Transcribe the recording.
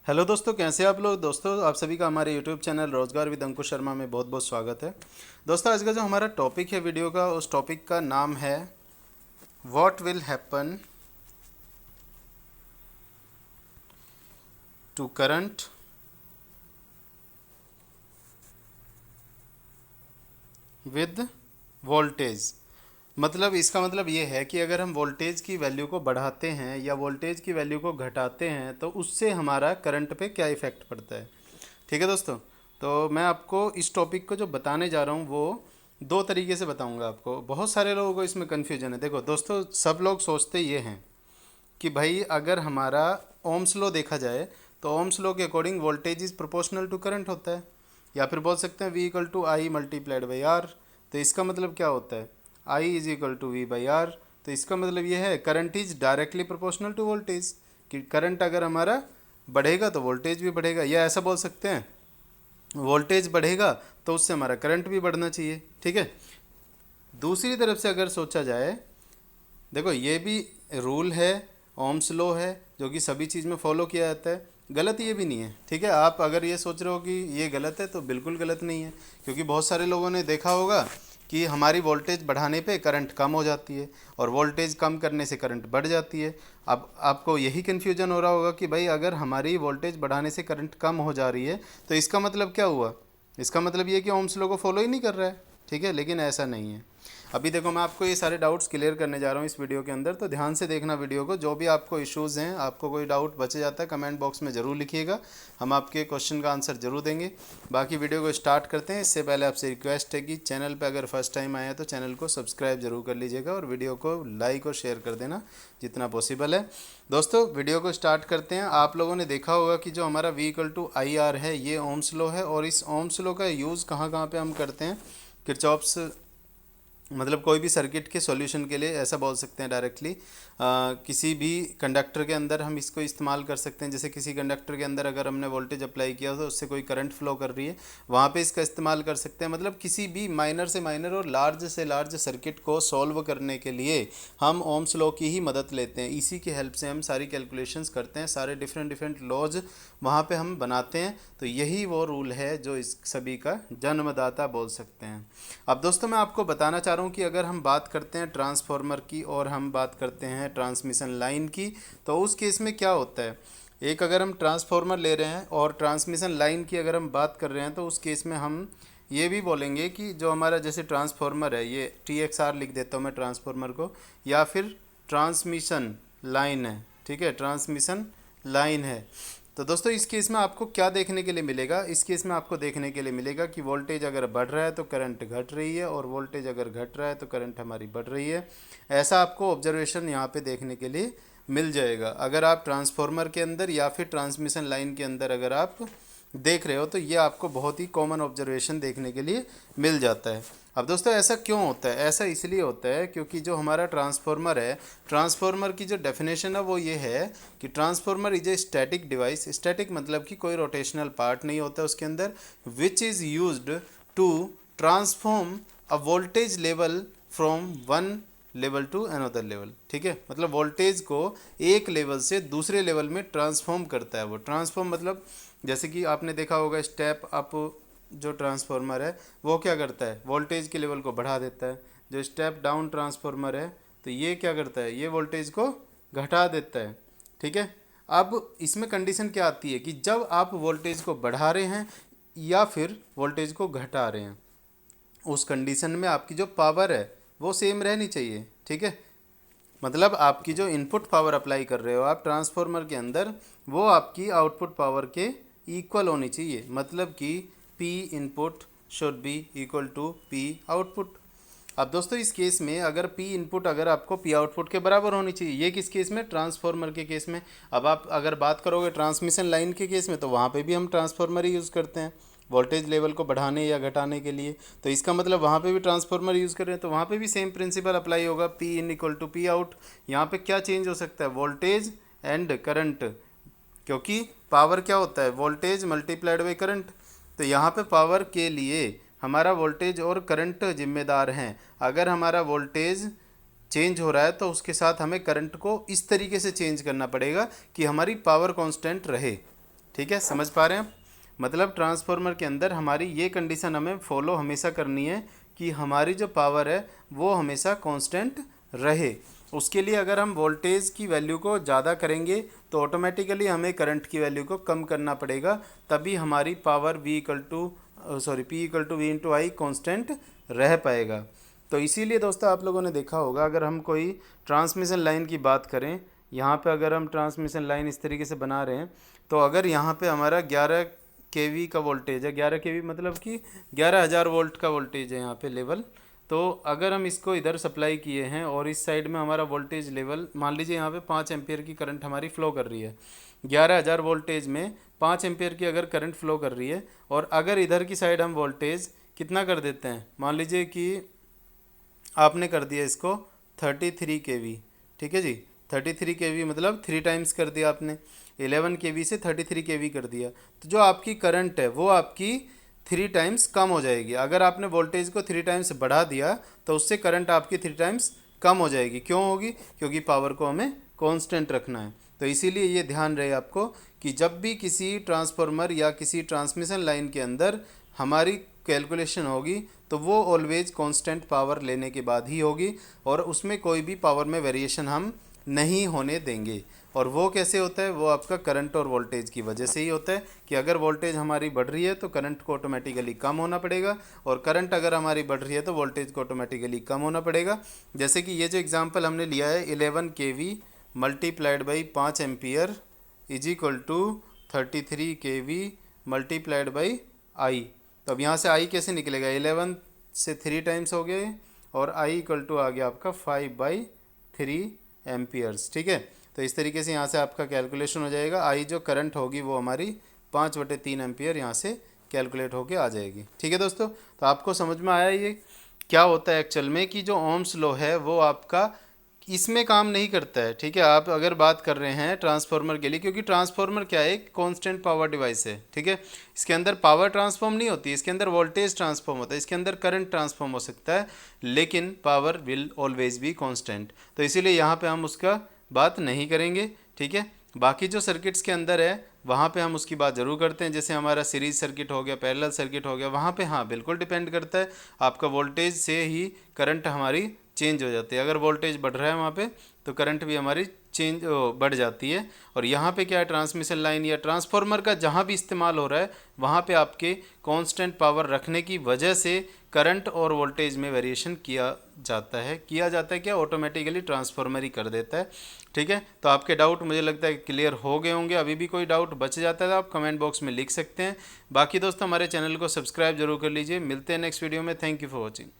Hello दोस्तों, कैसे हैं आप लोग। दोस्तों, आप सभी का हमारे यूट्यूब चैनल रोजगार विद अंकुश शर्मा में बहुत बहुत स्वागत है। दोस्तों, आज का जो हमारा टॉपिक है वीडियो का, उस टॉपिक का नाम है what will happen to current with voltage. मतलब इसका मतलब ये है कि अगर हम वोल्टेज की वैल्यू को बढ़ाते हैं या वोल्टेज की वैल्यू को घटाते हैं तो उससे हमारा करंट पे क्या इफ़ेक्ट पड़ता है। ठीक है दोस्तों, तो मैं आपको इस टॉपिक को जो बताने जा रहा हूँ वो दो तरीके से बताऊँगा आपको। बहुत सारे लोगों को इसमें कन्फ्यूजन है। देखो दोस्तों, सब लोग सोचते ये हैं कि भाई अगर हमारा ओम्स लॉ देखा जाए तो ओम्स लॉ के according voltage is proportional to current होता है, या फिर बोल सकते हैं V equal to I multiplied by R. तो इसका मतलब क्या होता है, I is equal to V by R. तो इसका मतलब ये है current is directly proportional to voltage, कि करंट अगर हमारा बढ़ेगा तो वोल्टेज भी बढ़ेगा, या ऐसा बोल सकते हैं वोल्टेज बढ़ेगा तो उससे हमारा करंट भी बढ़ना चाहिए। ठीक है। दूसरी तरफ से अगर सोचा जाए, देखो ये भी रूल है, ओम्स लॉ है, जो कि सभी चीज़ में फॉलो किया जाता है। गलत ये भी नहीं है। ठीक है, आप अगर ये सोच रहे हो कि ये गलत है तो बिल्कुल गलत नहीं है, क्योंकि बहुत सारे लोगों ने देखा होगा कि हमारी वोल्टेज बढ़ाने पे करंट कम हो जाती है और वोल्टेज कम करने से करंट बढ़ जाती है। अब आपको यही कन्फ्यूजन हो रहा होगा कि भाई अगर हमारी वोल्टेज बढ़ाने से करंट कम हो जा रही है तो इसका मतलब क्या हुआ। इसका मतलब ये कि ओम्स लॉ को फॉलो ही नहीं कर रहा है। ठीक है, लेकिन ऐसा नहीं है। अभी देखो, मैं आपको ये सारे डाउट्स क्लियर करने जा रहा हूँ इस वीडियो के अंदर, तो ध्यान से देखना वीडियो को। जो भी आपको इश्यूज़ हैं, आपको कोई डाउट बचे जाता है, कमेंट बॉक्स में ज़रूर लिखिएगा, हम आपके क्वेश्चन का आंसर ज़रूर देंगे। बाकी वीडियो को स्टार्ट करते हैं। इससे पहले आपसे रिक्वेस्ट है कि चैनल पर अगर फर्स्ट टाइम आए हैं तो चैनल को सब्सक्राइब जरूर कर लीजिएगा और वीडियो को लाइक और शेयर कर देना जितना पॉसिबल है। दोस्तों, वीडियो को स्टार्ट करते हैं। आप लोगों ने देखा होगा कि जो हमारा V equal to I R है, ये ओम्स लॉ है, और इस ओम्स लॉ का यूज़ कहाँ कहाँ पे हम करते हैं। किरचॉप्स, मतलब कोई भी सर्किट के सॉल्यूशन के लिए ऐसा बोल सकते हैं डायरेक्टली। किसी भी कंडक्टर के अंदर हम इसको इस्तेमाल कर सकते हैं। जैसे किसी कंडक्टर के अंदर अगर हमने वोल्टेज अप्लाई किया तो उससे कोई करंट फ्लो कर रही है, वहाँ पे इसका इस्तेमाल कर सकते हैं। मतलब किसी भी माइनर से माइनर और लार्ज से लार्ज सर्किट को सॉल्व करने के लिए हम ओम्स लॉ की ही मदद लेते हैं। इसी की हेल्प से हम सारी कैलकुलेशंस करते हैं, सारे डिफरेंट डिफरेंट लॉज वहाँ पे हम बनाते हैं। तो यही वो रूल है जो इस सभी का जन्मदाता बोल सकते हैं। अब दोस्तों, मैं आपको बताना चाह रहा हूँ कि अगर हम बात करते हैं ट्रांसफार्मर की और हम बात करते हैं ट्रांसमिशन लाइन की, तो उस केस में क्या होता है। एक अगर हम ट्रांसफार्मर ले रहे हैं और ट्रांसमिशन लाइन की अगर हम बात कर रहे हैं तो उस केस में हम ये भी बोलेंगे कि जो हमारा जैसे ट्रांसफार्मर है, ये TXR लिख देता हूँ मैं ट्रांसफार्मर को, या फिर ट्रांसमिशन लाइन है। ठीक है, ट्रांसमिशन लाइन है। तो दोस्तों, इस केस में आपको क्या देखने के लिए मिलेगा। इस केस में आपको देखने के लिए मिलेगा कि वोल्टेज अगर बढ़ रहा है तो करंट घट रही है, और वोल्टेज अगर घट रहा है तो करंट हमारी बढ़ रही है। ऐसा आपको ऑब्जर्वेशन यहाँ पे देखने के लिए मिल जाएगा। अगर आप ट्रांसफार्मर के अंदर या फिर ट्रांसमिशन लाइन के अंदर अगर आप देख रहे हो तो ये आपको बहुत ही कॉमन ऑब्जर्वेशन देखने के लिए मिल जाता है। अब दोस्तों, ऐसा क्यों होता है। ऐसा इसलिए होता है क्योंकि जो हमारा ट्रांसफार्मर है, ट्रांसफार्मर की जो डेफिनेशन है वो ये है कि transformer is a static device. Static मतलब कि कोई रोटेशनल पार्ट नहीं होता उसके अंदर, which is used to transform a voltage level from one level to another level. ठीक है, मतलब वोल्टेज को एक लेवल से दूसरे लेवल में ट्रांसफॉर्म करता है। वो ट्रांसफॉर्म मतलब जैसे कि आपने देखा होगा स्टेप अप जो ट्रांसफार्मर है वो क्या करता है, वोल्टेज के लेवल को बढ़ा देता है। जो स्टेप डाउन ट्रांसफार्मर है तो ये क्या करता है, ये वोल्टेज को घटा देता है। ठीक है। अब इसमें कंडीशन क्या आती है कि जब आप वोल्टेज को बढ़ा रहे हैं या फिर वोल्टेज को घटा रहे हैं, उस कंडीशन में आपकी जो पावर है वो सेम रहनी चाहिए। ठीक है, मतलब आपकी जो इनपुट पावर अप्लाई कर रहे हो आप ट्रांसफार्मर के अंदर, वो आपकी आउटपुट पावर के इक्वल होनी चाहिए। मतलब कि P input should be equal to P output. अब दोस्तों, इस केस में अगर P इनपुट अगर आपको P आउटपुट के बराबर होनी चाहिए, ये किस केस में, ट्रांसफार्मर के केस में। अब आप अगर बात करोगे ट्रांसमिशन लाइन के केस में तो वहाँ पे भी हम ट्रांसफार्मर ही यूज़ करते हैं वोल्टेज लेवल को बढ़ाने या घटाने के लिए। तो इसका मतलब वहाँ पे भी ट्रांसफार्मर यूज़ कर रहे हैं तो वहाँ पे भी सेम प्रिंसिपल अप्लाई होगा, P in equal to P out. यहाँ पे क्या चेंज हो सकता है, वोल्टेज एंड करंट, क्योंकि पावर क्या होता है, वोल्टेज मल्टीप्लाइड बाई करंट। तो यहाँ पे पावर के लिए हमारा वोल्टेज और करंट जिम्मेदार हैं। अगर हमारा वोल्टेज चेंज हो रहा है तो उसके साथ हमें करंट को इस तरीके से चेंज करना पड़ेगा कि हमारी पावर कांस्टेंट रहे। ठीक है, समझ पा रहे हैं आप? मतलब ट्रांसफार्मर के अंदर हमारी ये कंडीशन हमें फॉलो हमेशा करनी है कि हमारी जो पावर है वो हमेशा कांस्टेंट रहे। उसके लिए अगर हम वोल्टेज की वैल्यू को ज़्यादा करेंगे तो ऑटोमेटिकली हमें करंट की वैल्यू को कम करना पड़ेगा, तभी हमारी power P equal to V into I constant रह पाएगा। तो इसीलिए दोस्तों आप लोगों ने देखा होगा, अगर हम कोई ट्रांसमिशन लाइन की बात करें, यहाँ पे अगर हम ट्रांसमिशन लाइन इस तरीके से बना रहे हैं, तो अगर यहाँ पे हमारा 11 केवी का वोल्टेज है, 11 केवी मतलब कि 11,000 वोल्ट का वोल्टेज है यहाँ पे लेवल। तो अगर हम इसको इधर सप्लाई किए हैं और इस साइड में हमारा वोल्टेज लेवल, मान लीजिए यहाँ पे 5 एम्पियर की करंट हमारी फ़्लो कर रही है, 11,000 वोल्टेज में 5 एम्पियर की अगर करंट फ़्लो कर रही है, और अगर इधर की साइड हम वोल्टेज कितना कर देते हैं, मान लीजिए कि आपने कर दिया इसको 33 केवी, ठीक है जी, 33 केवी मतलब 3 टाइम्स कर दिया आपने, 11 केवी से 33 केवी कर दिया, तो जो आपकी करंट है वो आपकी 3 टाइम्स कम हो जाएगी। अगर आपने वोल्टेज को 3 टाइम्स बढ़ा दिया तो उससे करंट आपकी 3 टाइम्स कम हो जाएगी। क्यों होगी? क्योंकि पावर को हमें कांस्टेंट रखना है। तो इसीलिए ये ध्यान रहे आपको कि जब भी किसी ट्रांसफार्मर या किसी ट्रांसमिशन लाइन के अंदर हमारी कैलकुलेशन होगी तो वो ऑलवेज कांस्टेंट पावर लेने के बाद ही होगी, और उसमें कोई भी पावर में वेरिएशन हम नहीं होने देंगे। और वो कैसे होता है? वो आपका करंट और वोल्टेज की वजह से ही होता है कि अगर वोल्टेज हमारी बढ़ रही है तो करंट को ऑटोमेटिकली कम होना पड़ेगा, और करंट अगर हमारी बढ़ रही है तो वोल्टेज को ऑटोमेटिकली कम होना पड़ेगा। जैसे कि ये जो एग्जांपल हमने लिया है 11 KV multiplied by 5 ampere is equal to 33 KV multiplied by I. तो अब यहाँ से आई कैसे निकलेगा? 11 से 3 टाइम्स हो गए और आई इक्वल टू आ गया आपका 5/3 एम्पियर्स। ठीक है, तो इस तरीके से यहाँ से आपका कैलकुलेशन हो जाएगा। आई जो करंट होगी वो हमारी 5/3 एम्पियर यहाँ से कैलकुलेट होके आ जाएगी। ठीक है दोस्तों, तो आपको समझ में आया ये क्या होता है एक्चुअल में, कि जो ओम्स लॉ है वो आपका इसमें काम नहीं करता है। ठीक है, आप अगर बात कर रहे हैं ट्रांसफार्मर के लिए, क्योंकि ट्रांसफार्मर क्या है? एक कांस्टेंट पावर डिवाइस है। ठीक है, इसके अंदर पावर ट्रांसफॉर्म नहीं होती, इसके अंदर वोल्टेज ट्रांसफॉर्म होता है, इसके अंदर करंट ट्रांसफॉर्म हो सकता है, लेकिन power will always be constant. तो इसीलिए यहाँ पे हम उसका बात नहीं करेंगे। ठीक है, बाकी जो सर्किट्स के अंदर है वहाँ पे हम उसकी बात ज़रूर करते हैं, जैसे हमारा सीरीज सर्किट हो गया, पैरेलल सर्किट हो गया, वहाँ पे हाँ बिल्कुल डिपेंड करता है, आपका वोल्टेज से ही करंट हमारी चेंज हो जाती है। अगर वोल्टेज बढ़ रहा है वहाँ पे तो करंट भी हमारी बढ़ जाती है। और यहाँ पे क्या है, ट्रांसमिशन लाइन या ट्रांसफार्मर का जहाँ भी इस्तेमाल हो रहा है वहाँ पे आपके कांस्टेंट पावर रखने की वजह से करंट और वोल्टेज में वेरिएशन किया जाता है क्या? ऑटोमेटिकली ट्रांसफार्मर ही कर देता है। ठीक है, तो आपके डाउट मुझे लगता है क्लियर हो गए होंगे। अभी भी कोई डाउट बच जाता है तो आप कमेंट बॉक्स में लिख सकते हैं। बाकी दोस्तों हमारे चैनल को सब्सक्राइब जरूर कर लीजिए। मिलते हैं नेक्स्ट वीडियो में। Thank you for watching.